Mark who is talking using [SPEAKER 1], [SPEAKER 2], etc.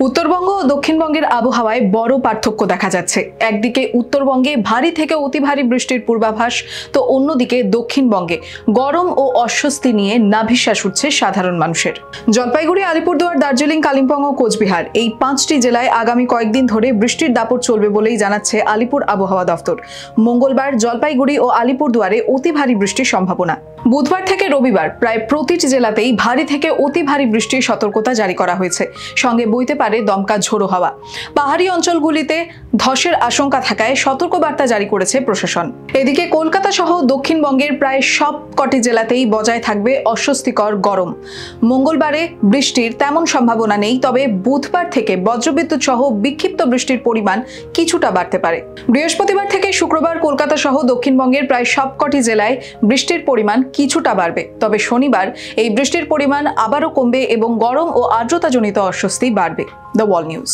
[SPEAKER 1] উত্তরবঙ্গ ও দক্ষিণবঙ্গের আবহাওয়ায় বড় পার্থক্য দেখা যাচ্ছে। একদিকে উত্তরবঙ্গে ভারী থেকে অতি ভারী বৃষ্টির পূর্বাভাস, তো অন্যদিকে দক্ষিণবঙ্গে গরম ও অস্বস্তি নিয়ে নাভিশ্বাস উঠছে সাধারণ মানুষের। জলপাইগুড়ি, আলিপুরদুয়ার, দার্জিলিং, কালিম্পং ও কোচবিহার এই 5টি জেলায় আগামী কয়েকদিন ধরে বৃষ্টির দাপট চলবে বলেই জানাচ্ছে আলিপুর আবহাওয়া দফতর। মঙ্গলবার জলপাইগুড়ি ও আলিপুরদুয়ারে অতি ভারী বৃষ্টির সম্ভাবনা। বুধবার থেকে রবিবার প্রায় প্রতিটি জেলাতেই ভারী থেকে অতি ভারী বৃষ্টির সতর্কতা জারি করা হয়েছে। সঙ্গে বইতে পারে দমকা ঝোড়ো হাওয়া। পাহাড়ি অঞ্চলগুলিতে ধসের আশঙ্কা থাকায় সতর্কবার্তা জারি করেছে প্রশাসন। এদিকে কলকাতা সহ দক্ষিণবঙ্গের প্রায় সব কটি জেলাতেই বজায় থাকবে অস্বস্তিকর গরম। মঙ্গলবারে বৃষ্টির তেমন সম্ভাবনা নেই, তবে বুধবার থেকে বজ্রবিদ্যুৎ সহ বিক্ষিপ্ত বৃষ্টির পরিমাণ কিছুটা বাড়তে পারে। বৃহস্পতিবার থেকে শুক্রবার কলকাতা সহ দক্ষিণবঙ্গের প্রায় সব কটি জেলায় বৃষ্টির পরিমাণ কিছুটা বাড়বে, তবে শনিবার এই বৃষ্টির পরিমাণ আবারও কমবে এবং গরম ও আর্দ্রতাজনিত অস্বস্তি বাড়বে। The wall news.